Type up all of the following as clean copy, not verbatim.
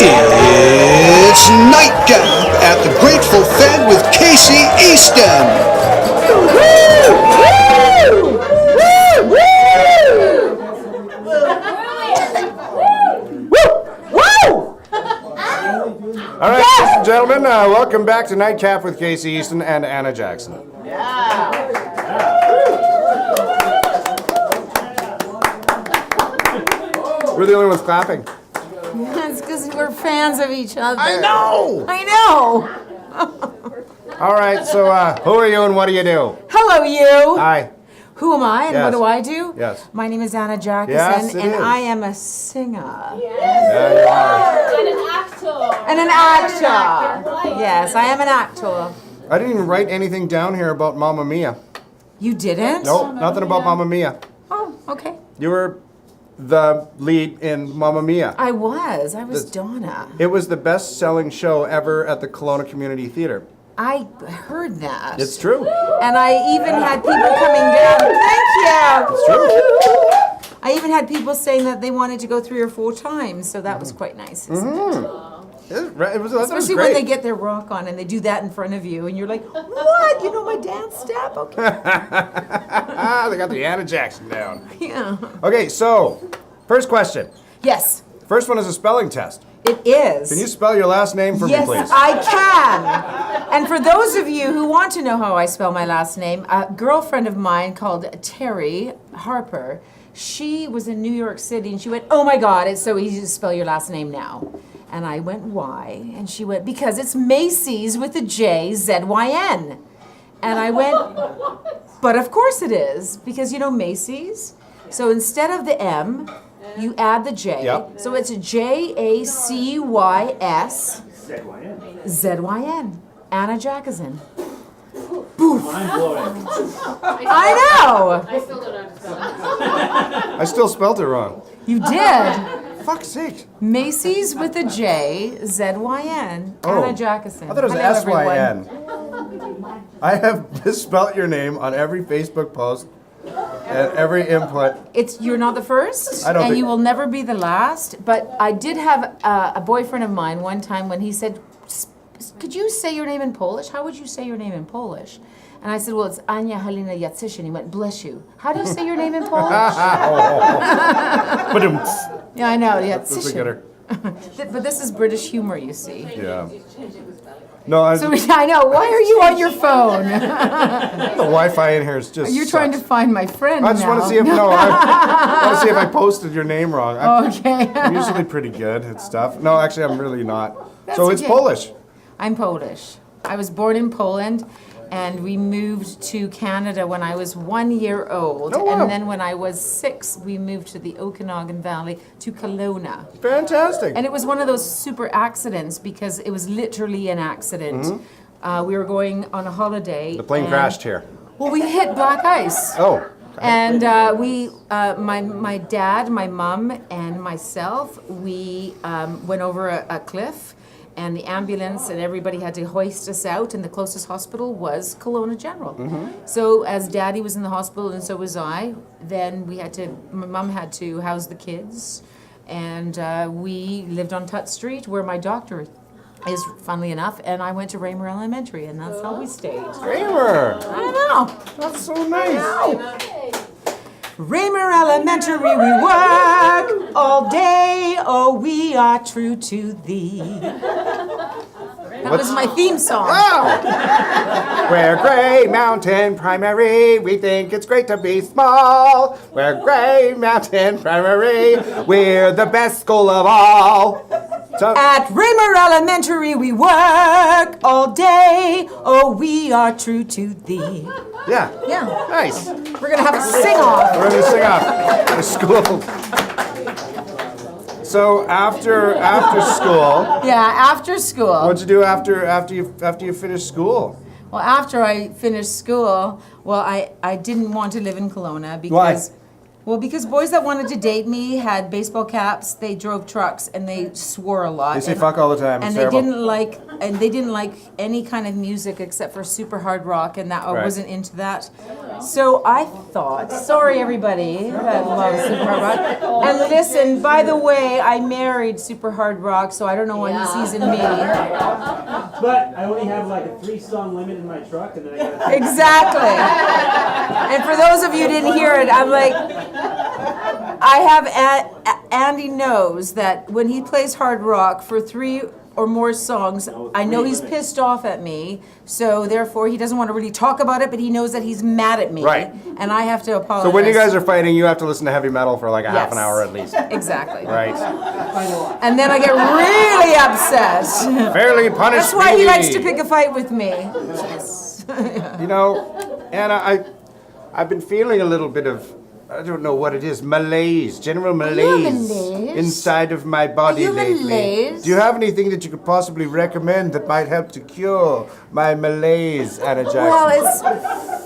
It's Nightcap at the Grateful Fed with Casey Easton. All right, ladies and gentlemen, welcome back to Nightcap with Casey Easton and Anna Jacyszyn. We're the only ones clapping. It's because we're fans of each other. I know! All right, so who are you and what do you do? Hello, you. Hi. Who am I and Yes. what do I do? Yes. My name is Anna Jacyszyn, Yes, it and is. I am a singer. There you are. And an actor. And an actor. Yes, I am an actor. I didn't even write anything down here about Mamma Mia. You didn't? Nope, nothing about Mamma Mia. Oh, okay. You were the lead in Mamma Mia. I was Donna. It was the best-selling show ever at the Kelowna Community Theatre. I heard that. It's true. And I even had people coming down. Thank you. It's true. I even had people saying that they wanted to go 3 or 4 times, so that was quite nice, isn't it? It was Especially when they get their rock on and they do that in front of you, and you're like, what? You know my dance step? Okay. They got the Anna Jacyszyn down. Yeah. Okay, so first question. Yes, First one is a spelling test. it is. Can you spell your last name for Yes, me, please? I can. And for those of you who want to know how I spell my last name, a girlfriend of mine called Terry Harper, she was in New York City and she went, oh my God, it's so easy to spell your last name now. And I went, why? And she went, because it's Macy's with a J, Z-Y-N. And I went, but of course it is, because you know Macy's? So instead of the M, you add the J. Yep. So it's Jacyys Z-Y-N. Anna Jacyszyn. I know! I still don't know how to spell it. I still spelled it wrong. You did. Fuck's sake. Macy's with a J, Z-Y-N. Oh. Anna Jacyszyn. I thought it was Hello, everyone. S-Y-N. I have misspelt your name on every Facebook post and every input. You're not the first, I don't and think- you will never be the last. But I did have a boyfriend of mine one time when he said, could you say your name in Polish? How would you say your name in Polish? And I said, well, it's Ania Halina Jacyszyn. He went, bless you. How do you say your name in Polish? But Yeah, I know, that's a Jacyszyn. getter. But this is British humor, you see. Yeah. No, So I know. Why are you on your phone? the Wi-Fi in here is just. You're trying to find my friend I just want now. to see if I want to see if I posted your name wrong. Okay. I'm usually pretty good at stuff. No, actually, I'm really not. So it's okay. Polish. I'm Polish. I was born in Poland, and we moved to Canada when I was 1 year old. Oh, wow. And then when I was 6, we moved to the Okanagan Valley to Kelowna. Fantastic. And it was one of those super accidents because it was literally an accident. We were going on a holiday. The plane and- crashed here. Well, we hit black ice. Oh. And my dad, my mom, and myself, we went over a cliff, and the ambulance and everybody had to hoist us out, and the closest hospital was Kelowna General. So as Daddy was in the hospital, and so was I, then my mom had to house the kids, and we lived on Tut Street, where my doctor is, funnily enough, and I went to Raymer Elementary, and that's how we stayed. Kramer. I know. That's so nice. Raymer Elementary, we work all day, oh, we are true to thee. That was my theme song. Wow. We're Gray Mountain Primary. We think it's great to be small. We're Gray Mountain Primary. We're the best school of all. So, At Raymer Elementary, we work all day, oh, we are true to thee. yeah. Yeah, Nice. we're gonna have a sing-off. We're going to sing off the school. So after school, Yeah, after school. what'd you do after you finished school? Well, after I finished school, I didn't want to live in Kelowna because Well, because boys that wanted to date me had baseball caps, they drove trucks, and they swore a lot. They say fuck all the time. It's And terrible. they didn't like any kind of music except for super hard rock, and that I Right. wasn't into that. So I thought, sorry everybody that loves super hard rock. And listen, by the way, I married super hard rock, so I don't know why he sees in me. But I only have like a 3-song limit in my truck, and then I gotta. Exactly. And for those of you who didn't hear it, I'm like, I have Andy knows that when he plays hard rock for 3 or more songs, I know he's pissed off at me, so therefore he doesn't want to really talk about it, but he knows that he's mad at me. Right. And I have to apologize. So when you guys are fighting, you have to listen to heavy metal for like a half an Yes. hour at least. Exactly. Right. And then I get really upset. Fairly punished. That's why he me. likes to pick a fight with me. You know, Anna, I've been feeling a little bit of, I don't know what it is, malaise, general malaise malaise? inside of my body Are you lately. malaise? Do you have anything that you could possibly recommend that might help to cure my malaise, Anna Jackson? Well,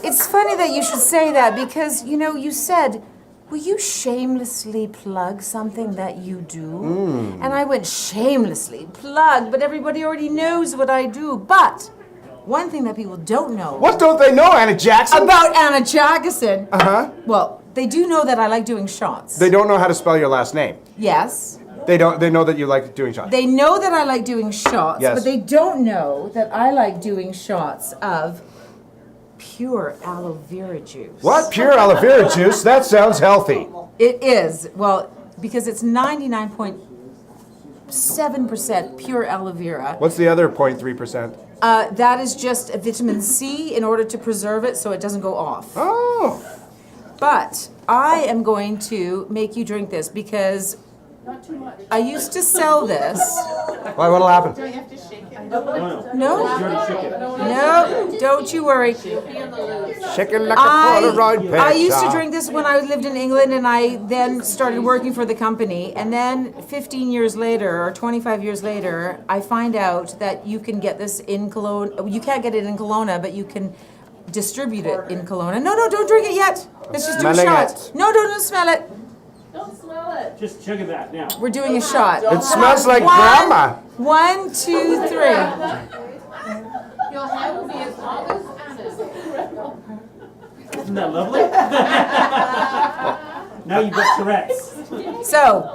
it's funny that you should say that because, you know, you said, will you shamelessly plug something that you do? And I went, shamelessly plug, but everybody already knows what I do. But one thing that people don't know What don't they know, Anna Jackson? about Anna Jacyszyn, Uh-huh. well, they do know that I like doing shots. They don't know how to spell your last name. Yes. They know that you like doing shots. They know that I like doing shots, Yes. but they don't know that I like doing shots of pure aloe vera juice. What? Pure aloe vera juice? That sounds healthy. It is. Well, because it's 99.7% pure aloe vera. What's the other 0.3%? That is just a vitamin C in order to preserve it so it doesn't go off. Oh. But I am going to make you drink this because I used to sell this. Why, what'll happen? No? No, don't you worry. Chicken like a Polaroid picture. I used to drink this when I lived in England, and I then started working for the company. And then 15 years later, or 25 years later, I find out that you can get this in Kelowna. You can't get it in Kelowna, but you can distribute it in Kelowna. No, don't drink it yet. Let's just do a Smelling shot. it. No, don't smell it. Don't smell it. Just chug it back now. We're doing a shot. It smells like One, grandma. 1, 2, 3. Your hair will be as long as Anna's. Isn't that lovely? Now you've got Tourette's. So,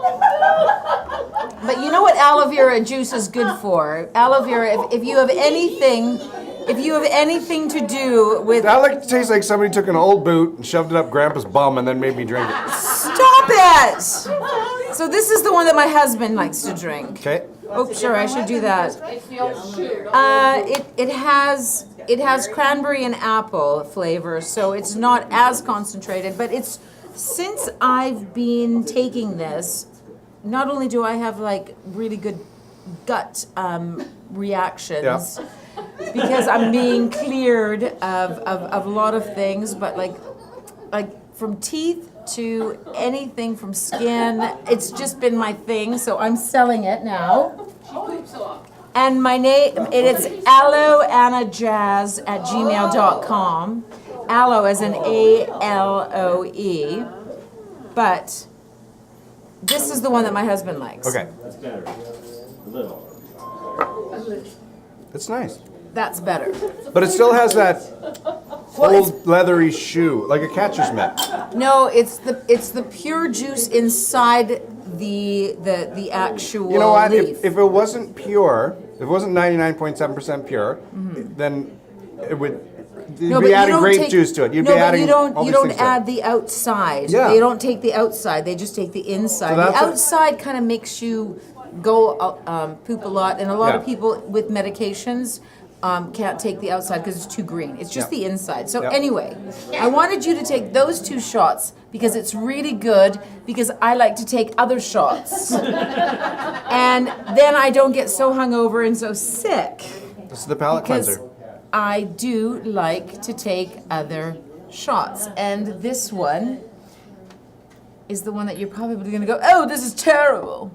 but you know what aloe vera juice is good for? Aloe vera, if you have anything to do with... That tastes like somebody took an old boot and shoved it up Grandpa's bum and then made me drink it. Stop it! So this is the one that my husband likes to drink. Okay. Oh, sure, I should do that. It's your shoe. It has cranberry and apple flavor, so it's not as concentrated, but it's... Since I've been taking this, not only do I have like really good gut reactions because I'm being cleared of a lot of things, but like from teeth to anything from skin, it's just been my thing. So I'm selling it now. She poops off. And my name, it's aloeannajazz@gmail.com. Aloe as in ALOE. But this is the one that my husband likes. Okay. That's better. A little. It's nice. That's better. But it still has that Well, it's, old leathery shoe, like a catcher's mitt. no, it's the pure juice inside the actual You know what? leaf. If it wasn't pure, if it wasn't 99.7% pure, then it would. You'd be adding grape juice to it. You'd no, be but adding you don't. all You these don't things to it. add the outside. Yeah. They don't take the outside. They just take the inside. So The that's what- outside kind of makes you go poop a lot, and a lot of Yeah. people with medications can't take the outside because it's too green. It's just Yeah. the inside. So Yeah. anyway, I wanted you to take those 2 shots because it's really good. Because I like to take other shots, and then I don't get so hungover and so sick. This is the palate Because cleanser. I do like to take other shots. And this one is the one that you're probably going to go, oh, this is terrible.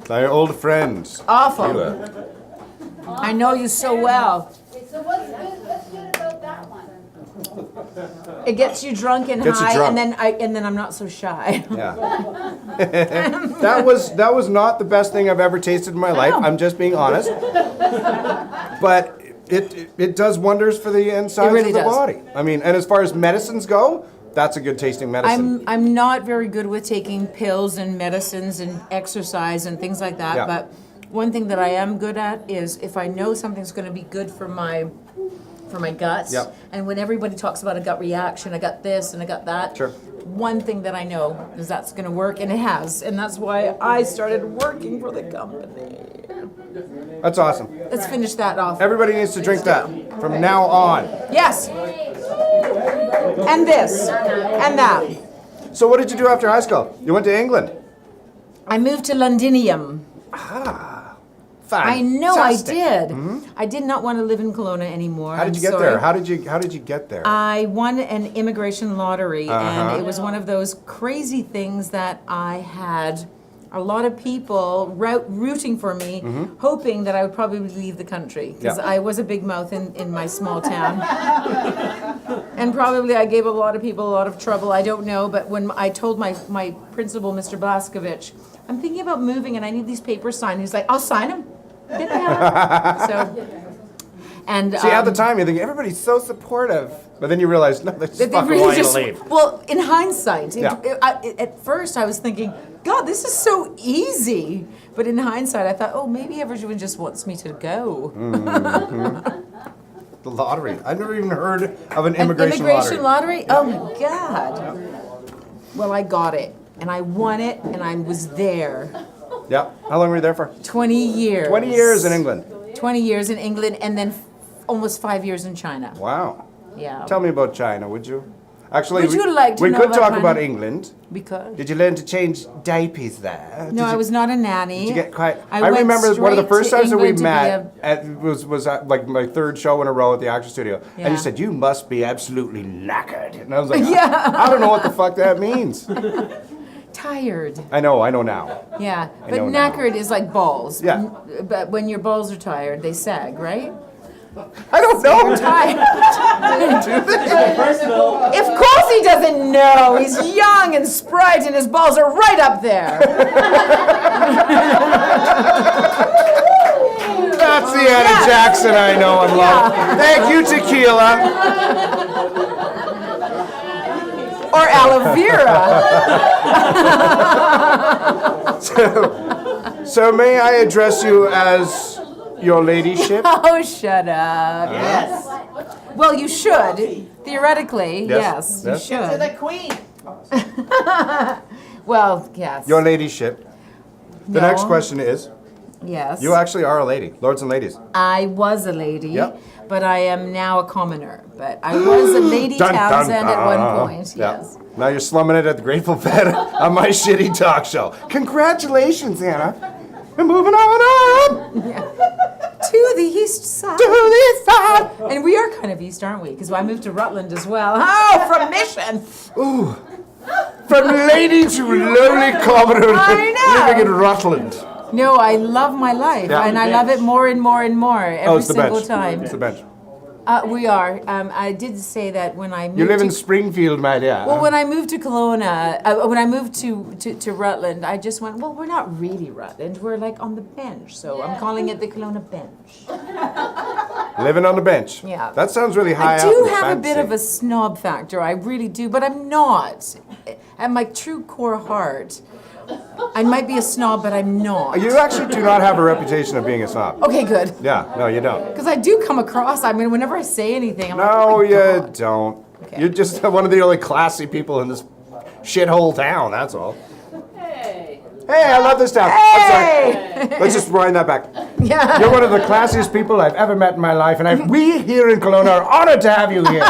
My old friends. Awful. I know you so well. So what It gets you drunk and Gets you high, drunk. and then I'm not so shy. Yeah. that was not the best thing I've ever tasted in my life. know. I'm just being honest. But it does wonders for the insides really of the does. body. I mean, and as far as medicines go, that's a good tasting medicine. I'm not very good with taking pills and medicines and exercise and things like that. Yeah. But one thing that I am good at is if I know something's going to be good for my guts, Yep. and when everybody talks about a gut reaction, I got this and I got that. Sure. One thing that I know is that's going to work, and it has, and that's why I started working for the company. That's awesome. Let's finish that off. Everybody needs to drink that from now on. Yes. And this and that. So what did you do after high school? You went to England. I moved to Londinium. I know I Fantastic. did. I did not want to live in Kelowna anymore. How did you get there? How did you get there? I won an immigration lottery, and it was one of those crazy things that I had a lot of people rooting for me, hoping that I would probably leave the country, because Yeah. I was a big mouth in my small town. And probably I gave a lot of people a lot of trouble, I don't know, but when I told my principal, Mr. Blaskovich, I'm thinking about moving and I need these papers signed, he's like, I'll sign them. Get the hell out. So, and See, at the time, you think everybody's so supportive, but then you realize, no, they're just They fucking really wanting just, to leave. well, in hindsight, Yeah. at first I was thinking, God, this is so easy. But in hindsight, I thought, oh, maybe everyone just wants me to go. The lottery. I've never even heard of an An immigration lottery. Oh my God. Well, I got it, and I won it, and I was there. Yeah. How long were you there for? 20 years. 20 years in England. 20 years in England, and then almost 5 years in China. Wow. Yeah. Tell me about China, would you? Actually, Would you like to we know could about talk China? about England. Because Did you learn to change diapers there? no, I was not a nanny. Did you get quite? I went remember one of the straight first to times that we England to be met. It was like my third show in a row at the Actors Studio, and Yeah. you said you must be absolutely knackered, and I was like, Yeah. I don't know what the fuck that means. tired. I know now. Yeah, but know now. knackered is like balls. Yeah. But when your balls are tired, they sag, right? I don't know. Tired. Personal. Of course he doesn't know. He's young and sprite, and his balls are right up there. That's the Anna Yes. Jackson I know and love. Thank you, Tequila. Or aloe vera. So may I address you as your ladyship? Oh, shut up. Yes. Well, you should. Theoretically, yes, you Yes. should. The queen. Well, yes. Your ladyship. The No. next question is, Yes. you actually are a lady, lords and ladies. I was a lady, Yep. but I am now a commoner. But I was a Lady Dun, dun, Townsend at one dun. point, Yeah. yes. Now you're slumming it at the Grateful Dead on my shitty talk show. Congratulations, Anna. We're moving on up To the east side. to the east side. And we are kind of east, aren't we? Because I moved to Rutland as well. Oh, from Mission. From lady to lowly commoner I know. living in Rutland. No, I love my life, Yeah. and I love it more and more and more every Oh, it's the single bench. time. It's the bench. We are. I did say that when I moved You live to in Springfield, my dear. Well, when I moved to Kelowna, when I moved to Rutland, I just went, well, we're not really Rutland. We're like on the bench. So I'm calling it the Kelowna bench. Living on the bench. Yeah. That sounds really high I up do and have a bit fancy. of a snob factor. I really do, but I'm not. At my true core heart, I might be a snob, but I'm not. You actually do not have a reputation of being a snob. Okay, good. Yeah, no, you don't. Because I do come across, I mean, whenever I say anything, I'm like, No, oh my you God. don't. Okay. You're just one of the only classy people in this shithole town, that's all. Hey. Hey, I love this town. I'm Hey! sorry. Let's just wind that back. Yeah. You're one of the classiest people I've ever met in my life, and we here in Kelowna are honored to have you here.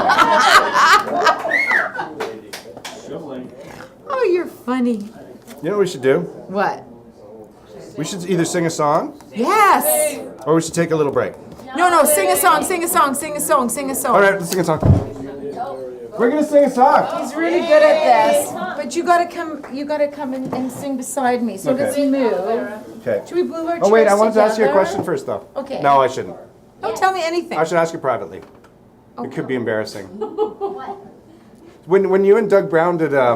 Shoveling. Oh, you're funny. You know what we should do? What? We should either sing a song, Yes! or we should take a little break. No, sing a song, sing a song, sing a song, sing a song. All right, let's sing a song. We're gonna sing a song. He's really good at this. But you gotta come and sing beside me. So Okay. let's move. Okay. Should we move our Oh wait, I chairs wanted to ask you a together? question first, though. Okay. No, I shouldn't. Don't tell me anything. I should ask you privately. It could be embarrassing. When you and Doug Brown did I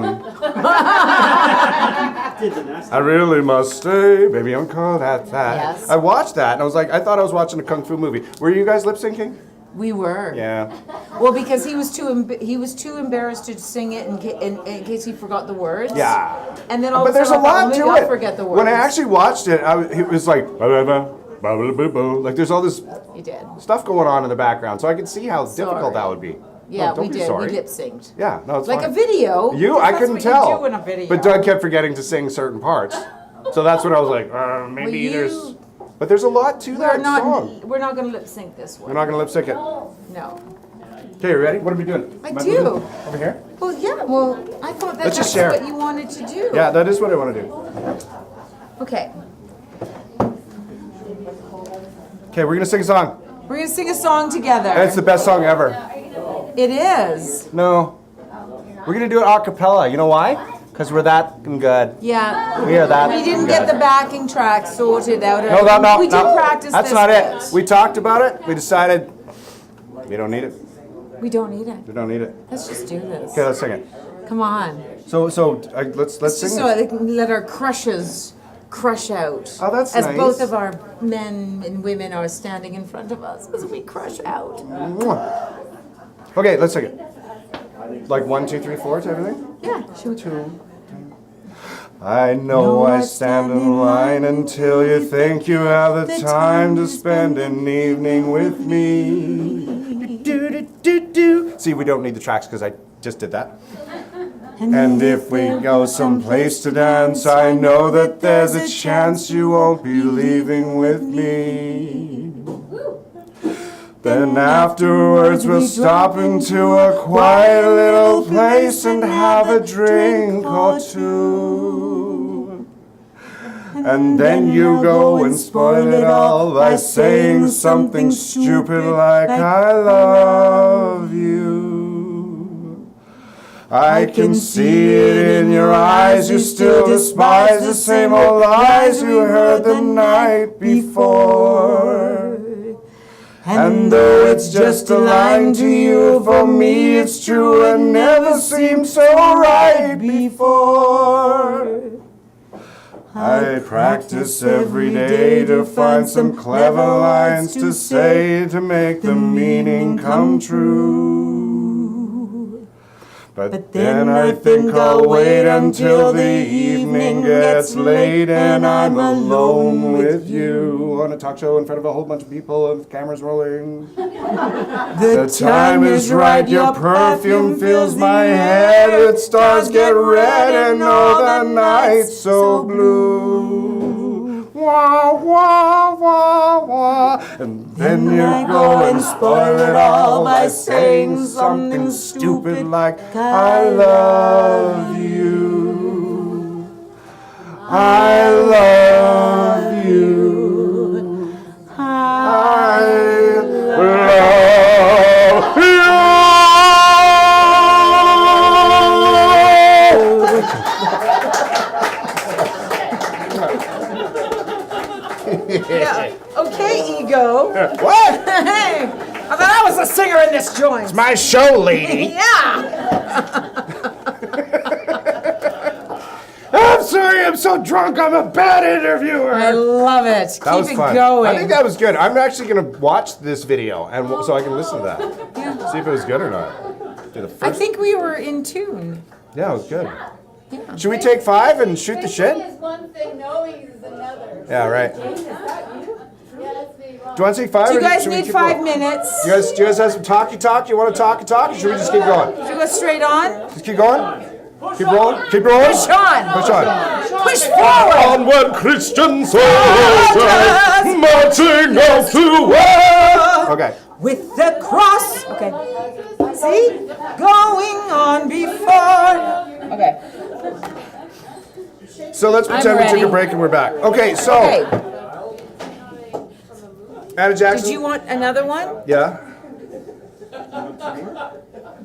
really must stay, baby, I'm called at that. Yes. I watched that and I was like, I thought I was watching a kung fu movie. Were you guys lip syncing? We were. Yeah. Well, because he was too embarrassed to sing it in case he forgot the words. Yeah. And then all But of a there's a sudden, I thought, lot maybe to I'll it. forget the words. When I actually watched it, it was like, like there's all this You did. stuff going on in the background, so I could see how difficult that would be. Yeah, No, don't we be did. sorry. We lip synced. Yeah, no, it's Like fine. a video. I That's couldn't what tell. You do in a video. But Doug kept forgetting to sing certain parts, so that's when I was like, maybe there's. But there's a lot to that song. We're not going to lip sync this one. We're not gonna lip sync it. No. Okay, you ready? What are we doing? I Am do. moving? Over here. Well, yeah. Well, I thought Let's just that's share. what you wanted to do. Yeah, that is what I want to do. Okay. Okay, we're gonna sing a song, We're going to sing a song together. and it's the best song ever. It is. No, we're gonna do it a cappella. You know why? Because we're that good. Yeah. We are that. We didn't good. get the backing track sorted out. No. We did practice That's this not bit. it. We talked about it. We decided we don't need it. We don't need it. We don't need it. Let's just do this. Okay, let's sing it. Come on. Let's Just sing so it. they can let our crushes crush out. Oh, that's as nice. both of our men and women are standing in front of us as we crush out. Okay, let's sing it. Like 1, 2, 3, 4 type of thing. Yeah. Should we? 2. I know I stand in line until you think you have the time to spend an evening with me. See, we don't need the tracks because I just did that. And if we go someplace to dance, I know that there's a chance you won't be leaving with me. Then afterwards we'll stop into a quiet little place and have a drink or two. And then you go and spoil it all by saying something stupid like I love you. I can see it in your eyes, you still despise the same old lies you heard the night before. And though it's just a line to you, for me it's true and never seemed so right before. I practice every day to find some clever lines to say to make the meaning come true. But then I think I'll wait until the evening gets late and I'm alone with you on a talk show in front of a whole bunch of people with cameras rolling. The time is right, your perfume fills my head, its stars get red and all the night's so blue. Wah, wah, wah, wah. And then you go and spoil it all by saying something stupid like I love you. I love you. I love you. Yeah. Okay, ego. What? Hey, I thought I was a singer in this joint. My show, lady. Yeah. I'm sorry, I'm so drunk. I'm a bad interviewer. I love it. That was Keep it fun. going. I think that was good. I'm actually gonna watch this video and so I can listen to that. Yeah. See if it was good or not. Do the I first- think we were in tune. Yeah, it was good. Yeah. Should we take 5 and shoot the shit? Thinking is one thing, knowing is another. Yeah, right. Jane, is that you? Yeah, that's me. Do you want to take 5? Do you or guys should we need keep 5 going? minutes? Do you guys have some talky talk? You want to talk? Or should we just keep going? Should we go straight on? Just keep going? Keep rolling? Keep rolling? Push on. Push on. Push forward. Onward, Christian soldiers, marching out to war. Okay. With the cross. Okay. See? Going on before. Okay. So let's pretend we took ready. a break and we're back. Okay, so Okay. Anna Jackson. Did you want another one? Yeah.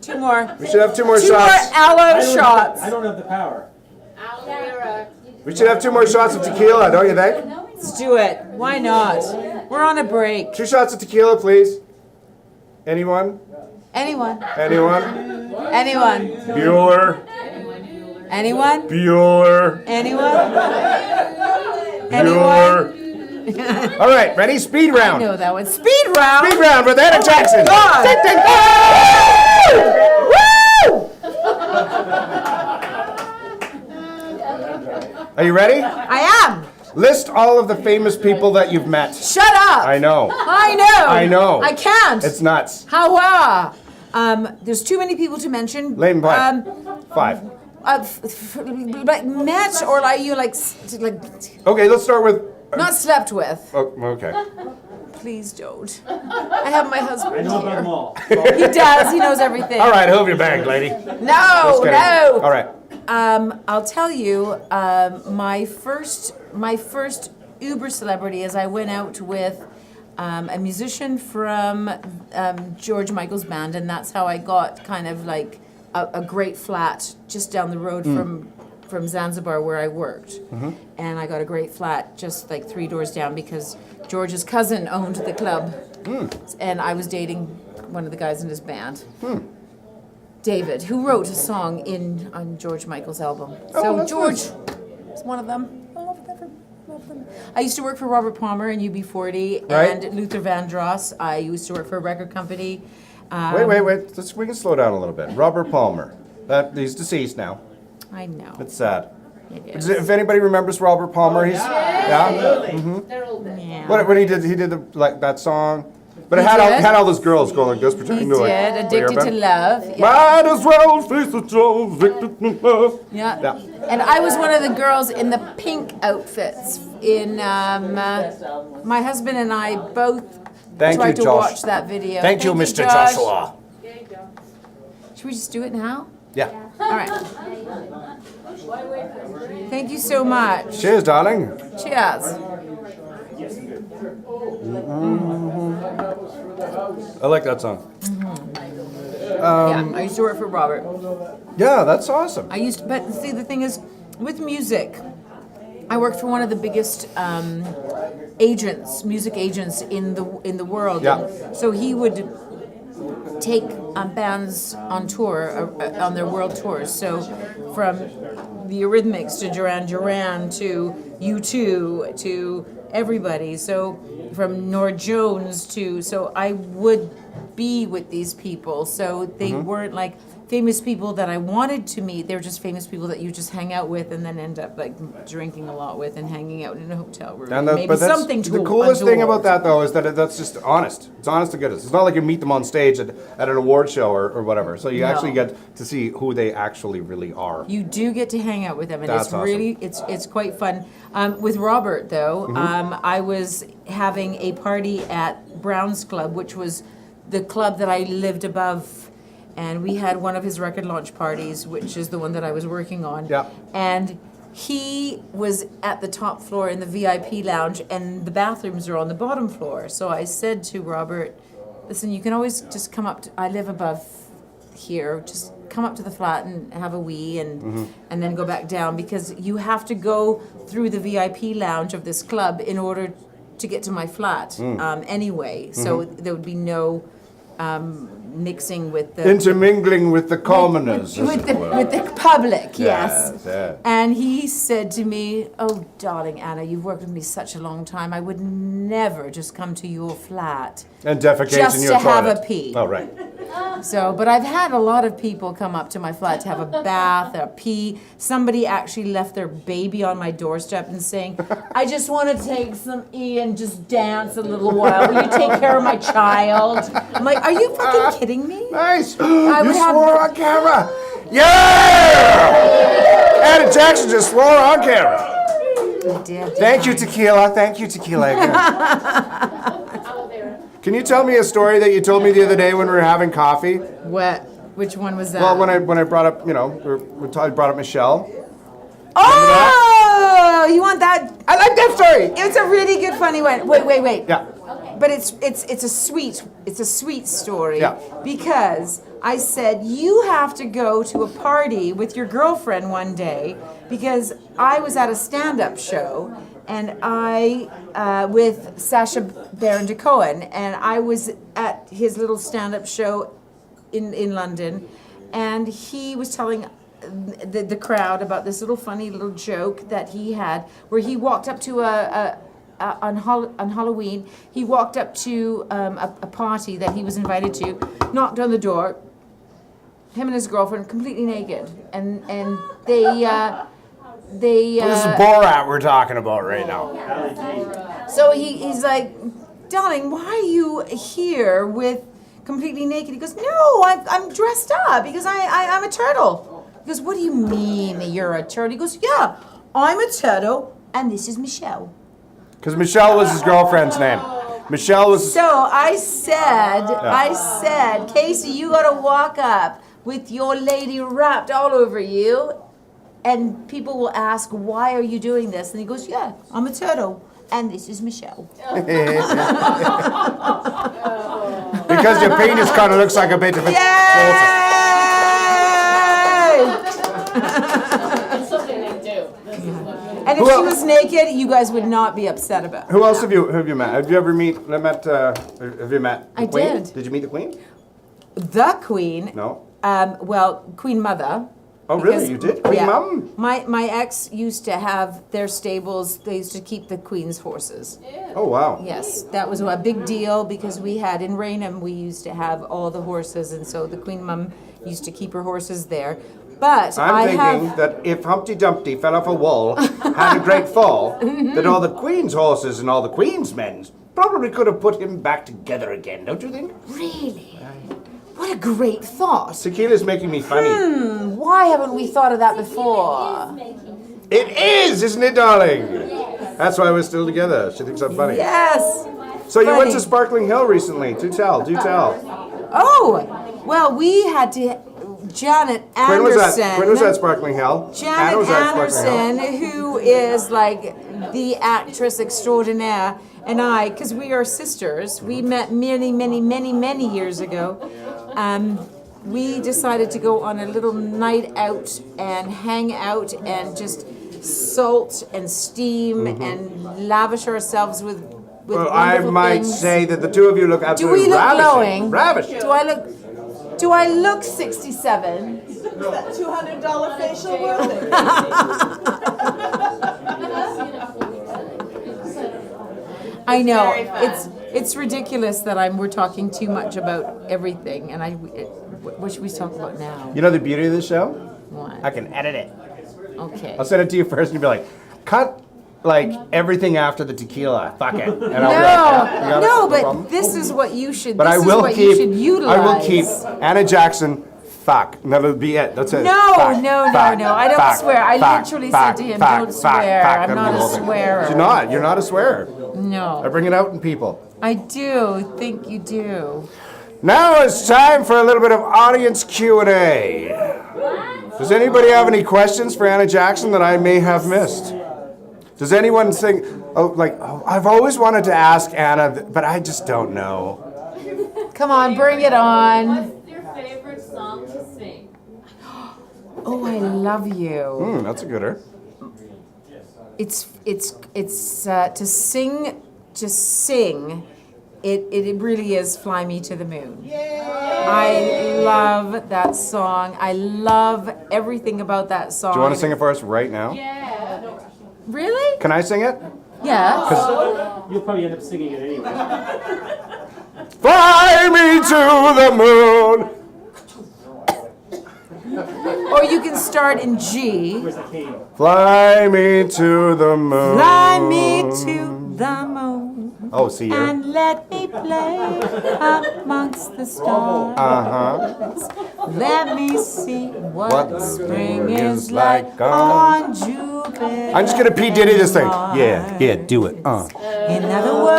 2 more. We should have 2 more 2 more shots. aloe shots. I don't have the power. Aloe vera. We should have 2 more shots of tequila, don't you think? Let's do it. Why not? We're on a break. 2 shots of tequila, please. Anyone? Anyone? Anyone? Anyone? Bueller. Anyone? Bueller. Anyone? Anyone? All right, ready? Speed round. No, that was speed round. Speed round with Anna Jackson. God. Ding, ding, woo! Are you ready? I am. List all of the famous people that you've met. Shut up. I know. I know. I know. I can't. It's nuts. How? There's too many people to mention. Lane Black. 5. Like met or like you like Okay, let's start with. not slept with. Oh, okay. Please don't. I have my I husband know about them here. all. He does. He knows everything. All right, hold your bag, lady. No, Kidding. no. All right. I'll tell you, my first Uber celebrity is I went out with a musician from George Michael's band, and that's how I got kind of like a great flat just down the road from Zanzibar where I worked. And I got a great flat just like 3 doors down because George's cousin owned the club. And I was dating one of the guys in his band. David, who wrote a song on George Michael's album. So that's George nice. is one of them. I love them. I used to work for Robert Palmer in UB40 Right. and Luther Vandross. I used to work for a record company. Wait. We can slow down a little bit. Robert Palmer. He's deceased now. I know. It's sad. It is. If anybody remembers Robert Palmer, he's They're old. Yeah. What he did that song, but it He had did? all those girls going like this, He pretending to like. did. Addicted to Love. Yeah. Might as well face the truth, addicted to love. Yeah. Yeah. And I was one of the girls in the pink outfits. My husband and I both Thank tried you, to Josh. watch that video. Thank you, Mr. Josh. Joshua. Should we just do it now? Yeah. All right. Thank you so much. Cheers, darling. Cheers. I like that song. Yeah, I used to work for Robert. Yeah, that's awesome. But see, the thing is, with music, I worked for one of the biggest music agents in the world. Yeah. And so he would take bands on tour, on their world tours. So from the Eurythmics to Duran Duran to U2 to everybody. So from Nora Jones so I would be with these people. So they weren't like famous people that I wanted to meet. They were just famous people that you just hang out with and then end up like drinking a lot with and hanging out in a hotel room. And Maybe something to the coolest thing untoward. about that, though, is that that's just honest. It's honest to goodness. It's not like you meet them on stage at an award show or whatever. So you No. actually get to see who they actually really are. You do get to hang out with them, and That's it's awesome. really it's quite fun. With Robert though, I was having a party at Brown's Club, which was the club that I lived above, and we had one of his record launch parties, which is the one that I was working on. Yeah. And he was at the top floor in the VIP lounge, and the bathrooms are on the bottom floor. So I said to Robert, "Listen, you can always just come up. I live above here. Just come up to the flat and have a wee, and then go back down, because you have to go through the VIP lounge of this club in order to get to my flat anyway. So there would be no mixing with the Intermingling with the commoners, as with it were. the public, yes. Yes. And he said to me, "Oh, darling Anna, you've worked with me such a long time. I would never just come to your flat And defecate just in your to toilet. have a pee." Oh, right. So, but I've had a lot of people come up to my flat to have a bath, a pee. Somebody actually left their baby on my doorstep and saying, "I just want to take some E and just dance a little while. Will you take care of my child?" I'm like, "Are you fucking kidding me?" Nice. I You would have- swore on camera. Yeah! Anna Jackson just swore on camera. I did. Thank you, tequila. Thank you, tequila. Again. Can you tell me a story that you told me the other day when we were having coffee? What? Which one was that? Well, when I brought up, I brought up Michelle. Oh, you want that? I like that story. It's a really good, funny one. Wait. Yeah. But it's a sweet story. Yeah. Because I said you have to go to a party with your girlfriend one day, because I was at a stand-up show, and I with Sacha Baron Cohen, and I was at his little stand-up show in London, and he was telling the crowd about this little funny little joke that he had, where he walked up to on Halloween, he walked up to a party that he was invited to, knocked on the door, him and his girlfriend completely naked, and they Well, this is Borat we're talking about right now. so he's like, darling, why are you here with completely naked? He goes, no, I'm dressed up because I'm a turtle. He goes, what do you mean that you're a turtle? He goes, yeah, I'm a turtle, and this is Michelle. Because Michelle was his girlfriend's name. Michelle was. So I said, Casey, you gotta walk up with your lady wrapped all over you, and people will ask, why are you doing this? And he goes, yeah, I'm a turtle, and this is Michelle. Because your penis kind of looks like a bit of a. Yay! It's something they do. This is what And if she was naked, you guys would not be upset about it. Who else have you met? Have you ever met? Have you met the I Queen? did. Did you meet the Queen? The Queen. No. Well, Queen Mother. Oh, really? You did? Queen Mum? My ex used to have their stables. They used to keep the Queen's horses. Oh, wow. Yes, that was a big deal because we had in Raynham, we used to have all the horses, and so the Queen Mum used to keep her horses there. But I'm thinking that if Humpty Dumpty fell off a wall, had a great fall, that all the Queen's horses and all the Queen's men probably could have put him back together again, don't you think? Really? What a great thought. Tequila's making me funny. Why haven't we thought of that before? It is, isn't it, darling? That's why we're still together. She thinks I'm funny. Yes. So you went funny. to Sparkling Hill recently. Do tell. Oh, well, we had to. Janet Anderson. When was that Sparkling Hill? Janet was at Sparkling Hill. Anderson, who is like the actress extraordinaire, and I, because we are sisters, we met many years ago. We decided to go on a little night out and hang out and just salt and steam and lavish ourselves with Well, I wonderful might things. say that the two of you look Do absolutely we look ravishing. glowing? Ravishing. Do I look 67? That $200 facial worth it. I know very fun. it's ridiculous that we're talking too much about everything, and what should we talk about now? You know the beauty of this show? What? I can edit it. Okay. I'll send it to you first and you'll be like, cut like everything after the tequila. Fuck it. And I'll be like, yeah, you got it? No, but problem? this is what you should. But this I is will what keep. you should utilize. I will keep Anna Jackson. Fuck. And that'll be it. That's it. No, Fuck, no. fuck, I don't fuck, swear. I fuck, literally fuck, said to him, fuck, "Don't fuck, swear. fuck." I'm That'll not be the a whole thing. swearer." You're not. You're not a swearer. I No, bring it out in people. I do think you do. Now it's time for a little bit of audience Q&A. Does anybody have any questions for Anna Jackson that I may have missed? Does anyone think, I've always wanted to ask Anna, but I just don't know. Come on, bring it on. What's your favorite song to sing? Oh, I love you. That's a gooder. It's to sing. It really is "Fly Me to the Moon." I love that song. I love everything about that song. Do you want to sing it for us right now? Yeah. Really? Can I sing it? Yes. You'll probably end up singing it anyway. Fly me to the moon. Or you can start in G. Where's the cane? Fly me to the moon. Fly me to the moon Oh, see you. and let me play amongst the stars. Let me see what spring is like on Jupiter. I'm just gonna P. Diddy this thing. Yeah, do it. In other words,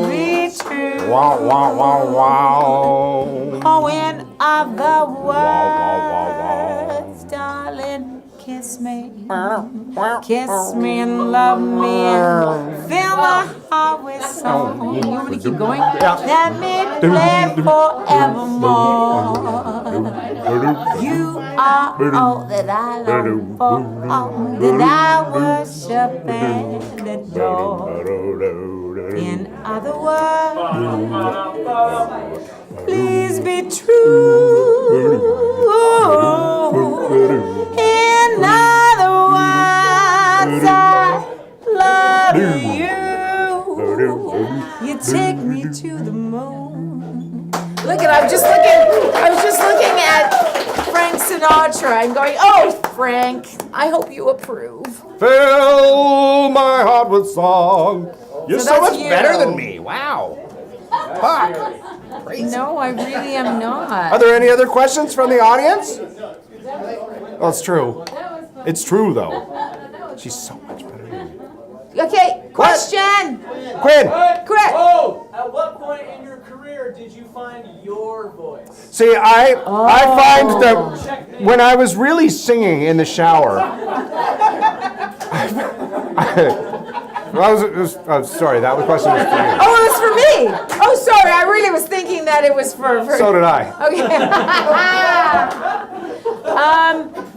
please be true. Wow, wow, wow, wow. Oh, in other words, darling, kiss me. Kiss me and love me and fill my heart with song. You want me to keep going? Let me play forevermore. You are all that I long for, all that I worship and adore. In other words, please be true. In other words, I love you. You take me to the moon. Look at, I was just looking at Frank Sinatra and going, oh, Frank, I hope you approve. Fill my heart with song. You're So so that's much you. better than me. Wow. Fuck. Crazy. No, I really am not. Are there any other questions from the audience? Oh, it's true. It's true, though. She's so much better than me. Okay, question. Quinn, Correct. Oh! At what point in your career did you find your voice? see, I find that when I was really singing in the shower, sorry, that question was for you. Oh, it was for me. Oh, sorry. I really was thinking that it was for. So did I. Okay.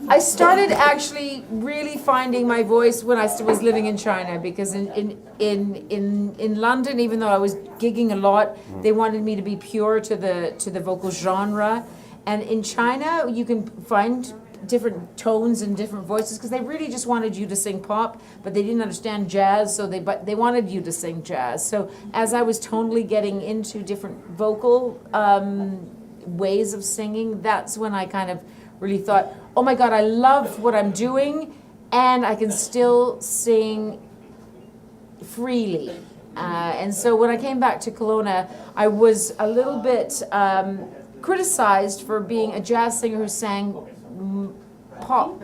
I started actually really finding my voice when I was living in China, because in London, even though I was gigging a lot, they wanted me to be pure to the vocal genre, and in China you can find different tones and different voices because they really just wanted you to sing pop, but they didn't understand jazz, so they wanted you to sing jazz. So as I was tonally getting into different vocal ways of singing, that's when I kind of really thought, oh my God, I love what I'm doing, and I can still sing freely. And so when I came back to Kelowna, I was a little bit criticized for being a jazz singer who sang pop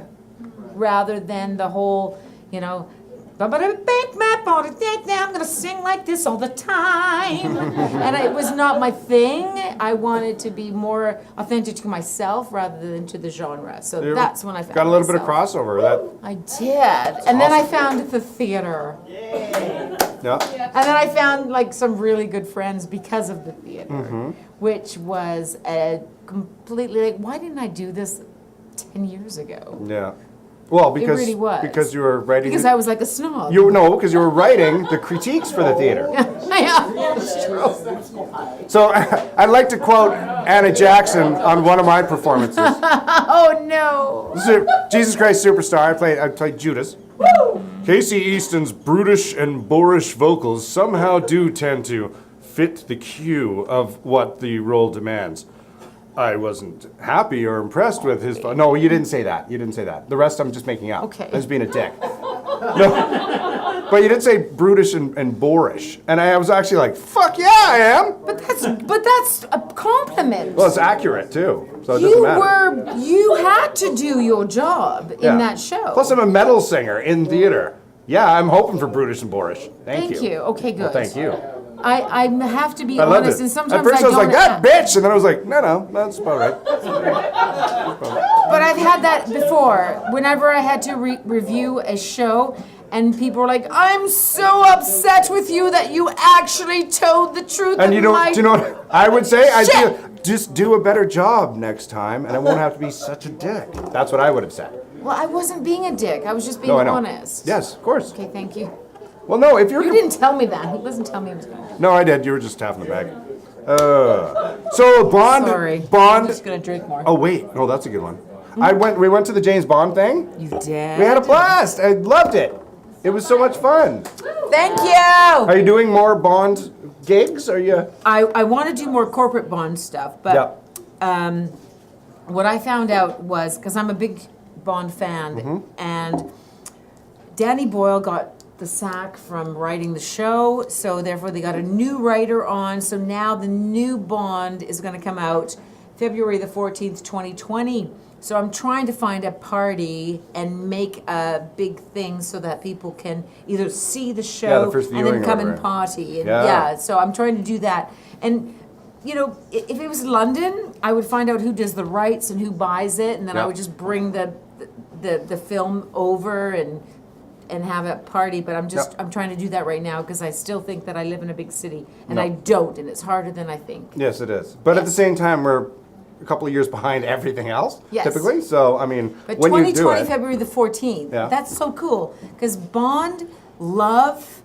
rather than the whole, I'm gonna sing like this all the time. And it was not my thing. I wanted to be more authentic to myself rather than to the genre. So that's when I found Got a little bit of myself. crossover. I did. And then I found the theater. Yeah. And then I found like some really good friends because of the theater, which was a completely like, why didn't I do this 10 years ago? Yeah. Well, because really was. because you were writing. Because I was like a snob. because you were writing the critiques for the theater. Yeah, it's true. So I'd like to quote Anna Jackson on one of my performances. Oh no. This is Jesus Christ Superstar. I played Judas. Casey Easton's brutish and boorish vocals somehow do tend to fit the cue of what the role demands. I wasn't happy or impressed with his. No, you didn't say that. You didn't say that. The rest I'm just making up. Okay. I was being a dick. No, but you did say brutish and boorish, and I was actually like, "Fuck yeah, I am." But that's a compliment. Well, it's accurate too, so it doesn't matter. You had to do your job in that show. Plus, I'm a metal singer in theater. Yeah, I'm hoping for brutish and boorish. Thank you. Okay, good. Well, thank you. I have to be I loved honest, it. and sometimes At first I was don't like, that bitch, and then I was like, no, that's about right. But I've had that before. Whenever I had to review a show, and people were like, "I'm so upset with you that you actually told the truth." And do you know what I would say? Shit. Just do a better job next time, and I won't have to be such a dick. That's what I would have said. Well, I wasn't being a dick. I was just being No, I know. honest. Yes, of course. Okay, thank you. Well, no, if you're... You didn't tell me that. He wasn't telling me he was going to. No, I did. You were just tapping the bag. So Bond... Sorry. Bond... I'm just going to drink more. Oh, wait. No, that's a good one. We went to the James Bond thing. You did? We had a blast. I loved it. It was so much fun. Thank you! Are you doing more Bond gigs? Are you... I want to do more corporate Bond stuff, but what I found out was, because I'm a big Bond fan, and Danny Boyle got the sack from writing the show, so therefore they got a new writer on, so now the new Bond is going to come out February the 14th, 2020. So I'm trying to find a party and make a big thing so that people can either see the show the first and then viewing come or and party. And Yeah. so I'm trying to do that. And if it was London, I would find out who does the rights and who buys it, and then I would just bring the film over and have a party. But I'm trying to do that right now because I still think that I live in a big city, and I don't, and it's harder than I think. Yes, it is. But at the same time, we're a couple of years behind everything else, typically. So, I mean, But when you do 2020, it... February the 14th, Yeah. that's so cool. Because Bond, love,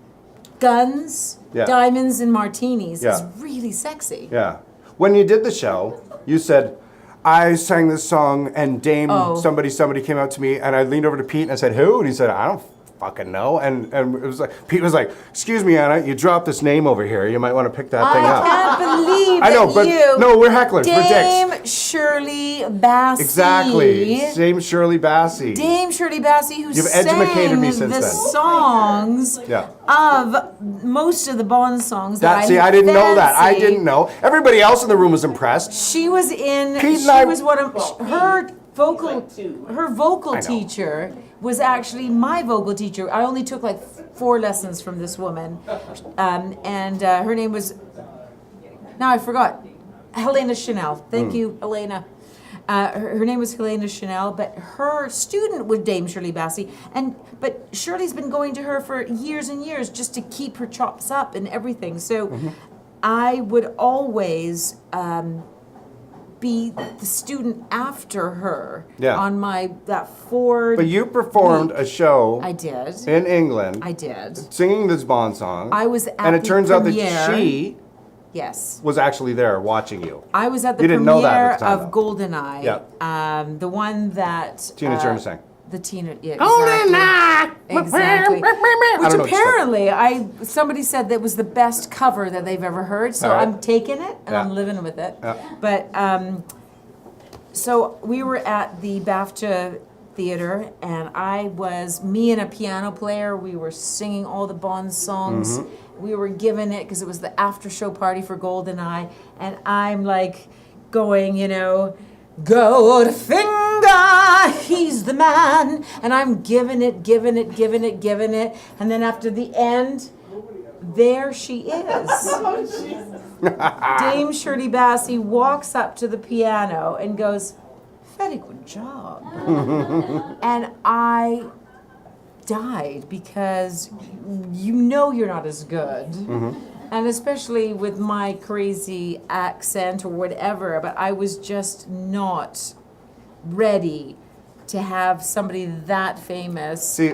guns, Yeah. diamonds, and martinis Yeah. is really sexy. Yeah. when you did the show, you said, I sang this song and Dame somebody came up to me and I leaned over to Pete and I said, who? And he said, I don't fucking know. And it was like, Pete was like, excuse me, Anna, you dropped this name over here. You might want to pick that thing up. I can't believe I know, that but you, no, we're hecklers. We're Dame dicks. Shirley Bassey. Exactly. Dame Shirley Bassey. Dame Shirley Bassey, who You've sang educated me since the then. songs Yeah. of most of the Bond songs that See, I didn't know that. I fancy. didn't know. Everybody else in the room was impressed. She was in. Pete and she I- was one of her vocal. Her vocal I know. teacher was actually my vocal teacher. I only took like 4 lessons from this woman, and her name was. Now I forgot. Helena Chanel. Thank you, Helena. Her name was Helena Chanel, but her student was Dame Shirley Bassey, but Shirley's been going to her for years and years just to keep her chops up and everything. So I would always be the student after her on that 4. But you performed a show I did. in England I did. singing this Bond song. I was at and it the turns premiere. out that she Yes. was actually there watching you. I was at the You didn't know that premiere at the time, of though. GoldenEye. Yeah. The one that Tina Turner sang. The Tina, yeah, GoldenEye! exactly. I don't know Which what she said. apparently, somebody said that was the best cover that they've ever heard. So All right. I'm taking it and Yeah. I'm living with it. Yeah. But so we were at the BAFTA theater, and me and a piano player. We were singing all the Bond songs. We were given it because it was the after show party for GoldenEye, and I'm like going, Goldfinger, he's the man. And I'm giving it. And then after the end, there she is. Dame Shirley Bassey walks up to the piano and goes, very good job. And I died because you're not as good. And especially with my crazy accent or whatever, but I was just not ready to have somebody that famous. See,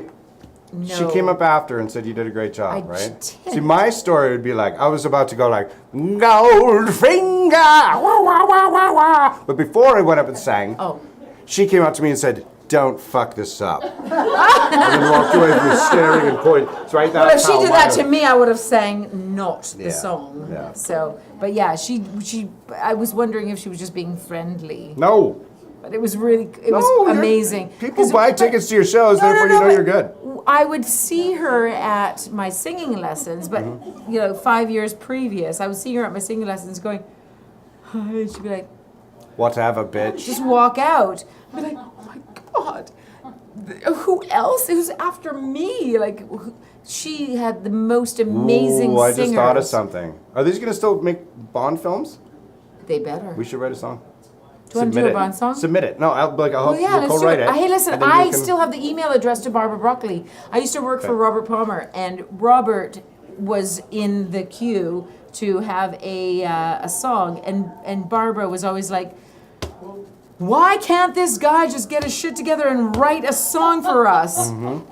she came up after and said you did a great job, I right? did. See, my story would be like, I was about to go like, Goldfinger, wah, wah, wah, wah, wah. But before I went up and sang, she came up to me and said, don't fuck this up. And then walked away from staring and pointing. So right now, Well, if she did that to me, I would have sang not the song. Yeah. So, but yeah, she. I was wondering if she was just being friendly. No. But it was really, it was you're- amazing. People buy tickets to your shows, therefore you know you're good. I would see her at my singing lessons, but 5 years previous, I would see her at my singing lessons going, hi, and she'd be like, Whatever, bitch. just walk out. I'd be like, oh my God, who else? Who's after me? Like, she had the most amazing Ooh, I singers. just thought of something. Are these going to still make Bond films? They better. We should write a song. Do you want to do a Bond song? Submit it. No, I'll Well, yeah, we'll let's do co-write it. it. Hey, listen, and then you I can- still have the email address to Barbara Broccoli. I used to work for Robert Palmer, and Robert was in the queue to have a song, and Barbara was always like, why can't this guy just get his shit together and write a song for us?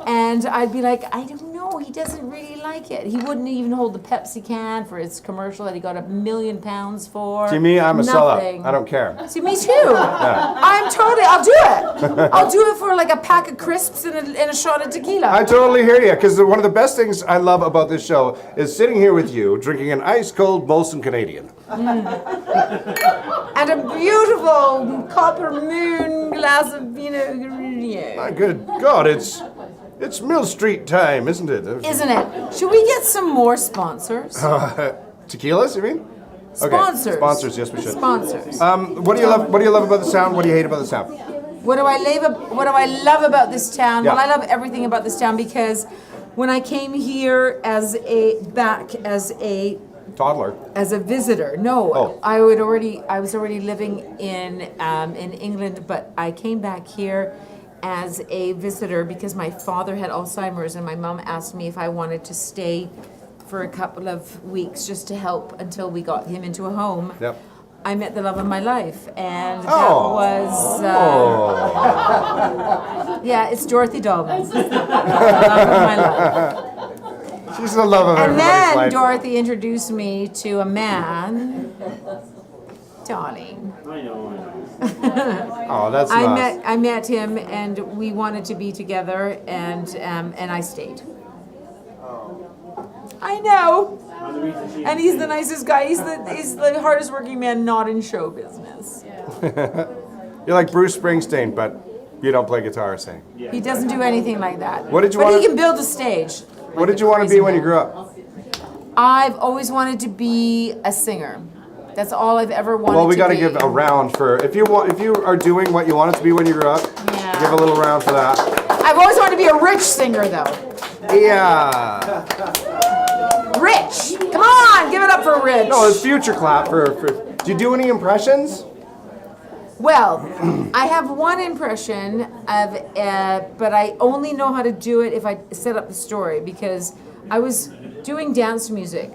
And I'd be like, I don't know, he doesn't really like it. He wouldn't even hold the Pepsi can for his commercial that he got £1 million for. See me, I'm a Nothing. sellout. I don't care. See, me too. I'll do it. I'll do it for like a pack of crisps and a shot of tequila. I totally hear you, because one of the best things I love about this show is sitting here with you, drinking an ice-cold Molson Canadian. And a beautiful copper moon glass of, My good God, it's Mill Street time, isn't it? Isn't it? Should we get some more sponsors? Tequilas, you mean? Okay. Sponsors. Sponsors, yes, we should. Sponsors. What do you love? What do you love about the sound? What do you hate about the sound? What do I love about this town? Yeah. Well, I love everything about this town because when I came here as a Toddler. visitor. No, I was already living in England, but I came back here as a visitor because my father had Alzheimer's, and my mom asked me if I wanted to stay for a couple of weeks just to help until we got him into a home. Yep. I met the love of my life, and that was yeah, it's Dorothy Dolman, the love of my life. She's the love of And everybody's then life. Dorothy introduced me to a man Darling. I know. Oh, that's nice. I met him, and we wanted to be together, and I stayed. I know. I'm the reason she And he's the nicest guy. He's the hardest working man not in show business. You're like Bruce Springsteen, but you don't play guitar, saying. He doesn't do anything like that. What did you but wanna- he can build a stage. What did you want to be when you grew up? I've always wanted to be a singer. That's all I've ever wanted Well, we to got to be. give a round for if you are doing what you wanted to be when you grew up. Yeah. Give a little round for that. I've always wanted to be a rich singer, though. Yeah. Rich! Come on, give it up for Rich. No, it's future clap for. Do you do any impressions? Well, I have one impression of, but I only know how to do it if I set up the story, because I was doing dance music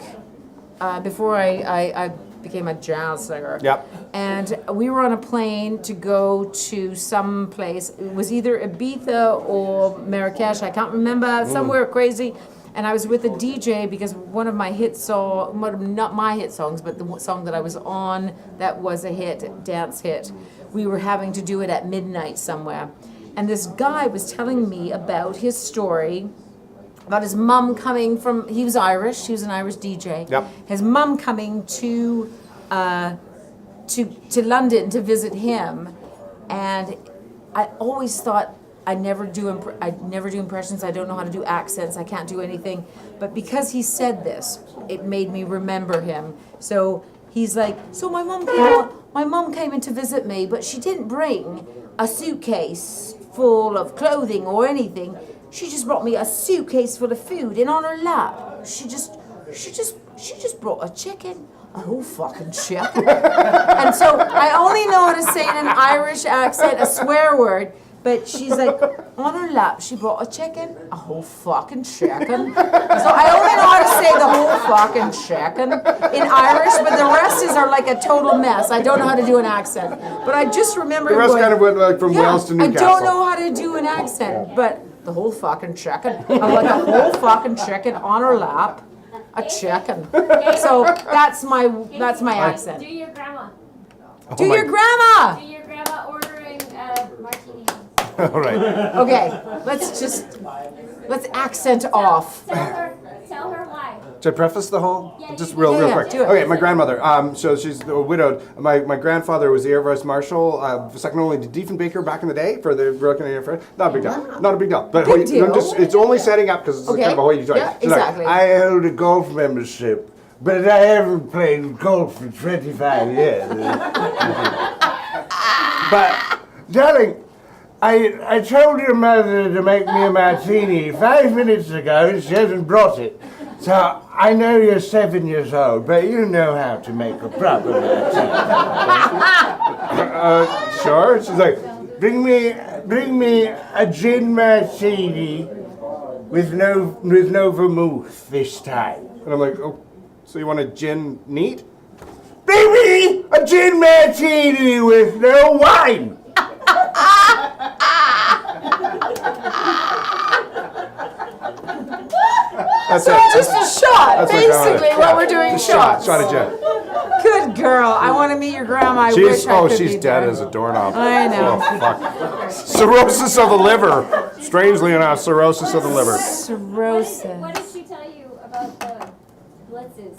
before I became a jazz singer. Yep. And we were on a plane to go to some place. It was either Ibiza or Marrakesh. I can't remember. Somewhere crazy. And I was with a DJ because one of my hit songs, not my hit songs, but the song that I was on that was a hit, dance hit. We were having to do it at midnight somewhere. And this guy was telling me about his story, about his mum coming from, he was Irish, he was an Irish DJ. Yep. His mum coming to London to visit him. And I always thought, I never do impressions. I don't know how to do accents. I can't do anything. But because he said this, it made me remember him. So he's like, so my mum came in to visit me, but she didn't bring a suitcase full of clothing or anything. She just brought me a suitcase full of food, and on her lap, she just brought a chicken. A whole fucking chicken. And so I only know how to say in an Irish accent a swear word. But she's like, on her lap, she brought a chicken, a whole fucking chicken. So I only know how to say the whole fucking chicken in Irish, but the rest are like a total mess. I don't know how to do an accent. But I just remember The rest going, kind of went like from Wales to Newcastle. I don't know how to do an accent, but the whole fucking chicken. I'm like, a whole fucking chicken on her lap, a chicken. So that's my accent. Do your grandma. Do your grandma! Do your grandma ordering martini. All right. Okay, let's accent off. Tell her why. Should I preface the whole? Yeah, Just you real do. quick. Do it. Okay, my grandmother. So she's widowed. My grandfather was the Air Vice Marshal, second only to Diefenbaker back in the day for the Royal Canadian Air Force. Not a big deal. Not a big deal. But Big deal. it's only setting up because it's Okay. kind of a hoity toity. Yeah, She's like, exactly. I held a golf membership, but I haven't played golf for 25 years. But, darling, I told your mother to make me a martini 5 minutes ago. She hasn't brought it. So I know you're 7 years old, but you know how to make a proper martini. Sure. She's like, bring me a gin martini with no vermouth this time. And I'm like, oh, so you want a gin neat? Bring me a gin martini with no wine. That's So it. just a shot, That's my basically, grandmother. what we're doing shots. Shot of gin. Good girl. I want to meet your grandma. I wish I could She's be dead there. as a doorknob. I know. Oh, fuck. Cirrhosis of the liver. Strangely enough, cirrhosis of the liver. Cirrhosis. What did she tell you about the blitzes?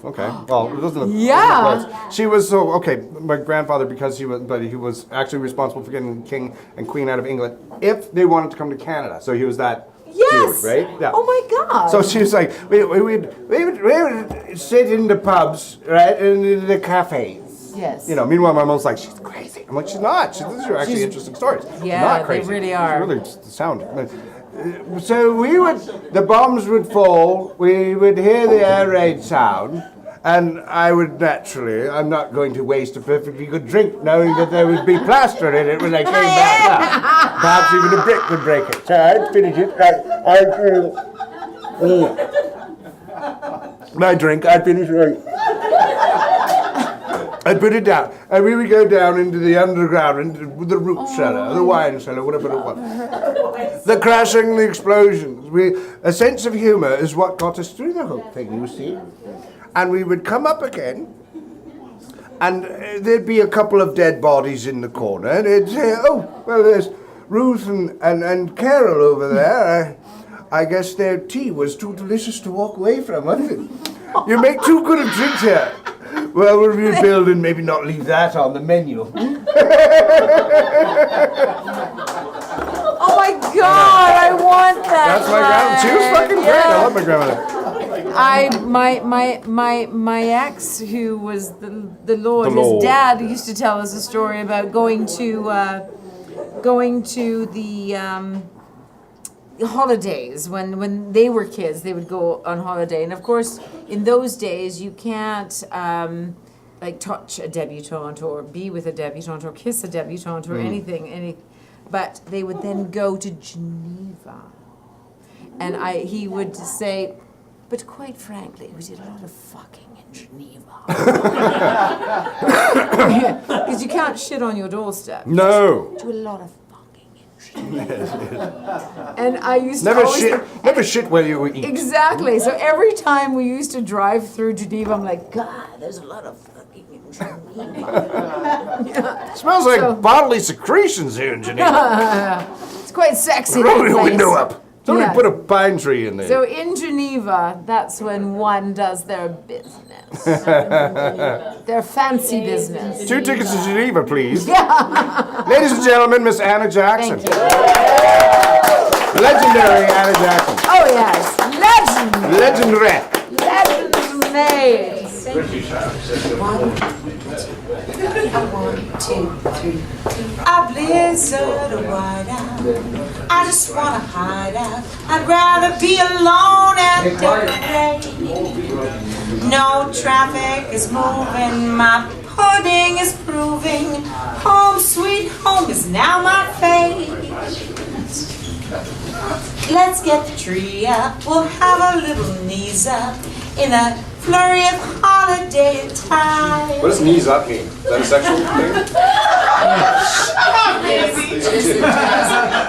Okay. Well, it wasn't the Yeah. She was my grandfather, because he was actually responsible for getting the king and queen out of England if they wanted to come to Canada. So he was that Yes. dude, right? Yeah. Oh my God. So she was like, we would sit in the pubs, right, and in the cafes. Yes. You know, meanwhile, my mom's like, she's crazy. I'm like, she's not. These are actually interesting stories. Yeah, not they crazy. really are. It's really just sound. So the bombs would fall, we would hear the air raid sound, and I would naturally, I'm not going to waste a perfectly good drink knowing that there would be plaster in it when I came back up. Perhaps even a brick would break it. So I'd finish it, my drink, I'd finish it. I'd put it down, and we would go down into the underground, into the root cellar, the wine cellar, whatever it was. The crashing, the explosions. A sense of humour is what got us through the whole thing, you see. And we would come up again, And there'd be a couple of dead bodies in the corner. And they'd say, oh, well, there's Ruth and Carol over there. I guess their tea was too delicious to walk away from, wasn't it? You make too good of drinks here. Well, we'll rebuild and maybe not leave that on the menu. Oh my God, I want that. That's my grandma. She was fucking great. I love my grandmother. My ex, who was the Lord, his dad used to tell us a story about going to the holidays when they were kids. They would go on holiday, and of course, in those days, you can't like touch a debutante or be with a debutante or kiss a debutante or anything. But they would then go to Geneva, and he would say, but quite frankly, we did a lot of fucking in Geneva. Because you can't shit on your doorstep. No. Do a lot of fucking in Geneva. And I used to Never shit where you eat. Exactly. So every time we used to drive through Geneva, I'm like, God, there's a lot of fucking in Geneva. Smells like bodily secretions here in Geneva. It's quite sexy. Roll that your place. window up. Somebody Yeah. put a pine tree in there. So in Geneva, that's when one does their business. Their fancy business. 2 tickets to Geneva, please. Yeah. Ladies and gentlemen, Miss Anna Jackson. Thank you. Legendary Anna Jackson. Oh yes, legend. Legendary. Legend made. A blizzard, a whiteout. I just wanna hide out. I'd rather be alone and decorate. No traffic is moving. My pudding is proving. Home sweet home is now my fate. Let's get the tree up. We'll have a little knees up in a flurry of holiday attire. What does knees up mean? Is that a sexual thing?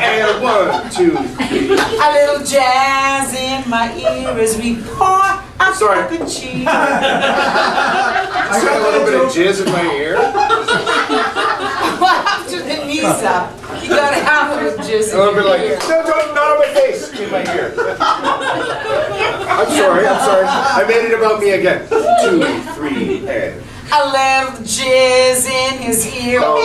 And 1, 2, 3. A little jazz in my ear as we pour a cup of cheer. I got a little bit of jizz in my ear. Well, after the knees up, you gotta have a little jazz in A little bit your like, ear. no, not on my face, in my ear. I'm sorry. I made it about me again. 2, 3, and. A little jizz in his ear. No.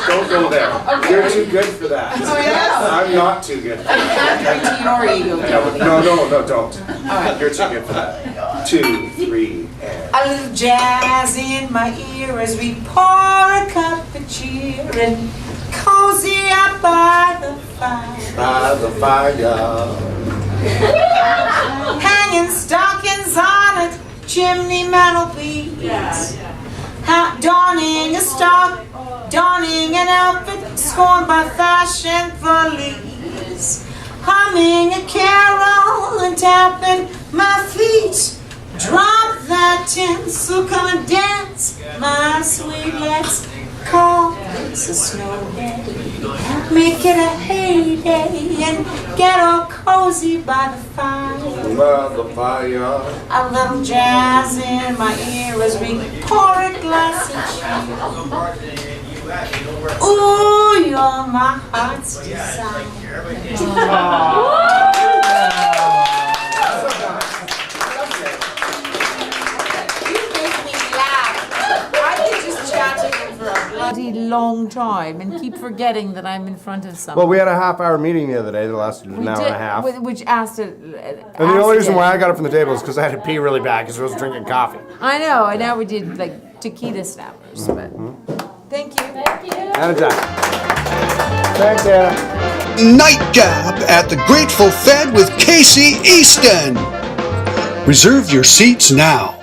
Don't go there. Okay. You're too good for that. Oh, yeah? I'm not too good for that. Your ego. No, don't. You're too good for that. 2, 3, and. A little jazz in my ear as we pour a cup of cheer and cozy up by the fire. By the fire. Hanging stockings on a chimney mantelpiece. Donning an outfit scorned by fashion police. Humming a carol and tapping my feet. Drop that tinsel, come and dance, my sweet. Let's call this a snow day. Make it a heyday and get all cozy by the fire. By the fire. A little jazz in my ear as we pour a glass of cheer. Ooh, you're my heart's desire. Bloody long time and keep forgetting that I'm in front of someone. Well, we had a half-hour meeting the other day that lasted an hour and a half. Which asked it. And the only reason why I got up from the table is because I had to pee really bad because I was drinking coffee. I know, and now we did like tequila snappers, but thank you. Anna Jackson. Thanks, Anna. Nightcap at the Grateful Fed with Casey Easton. Reserve your seats now.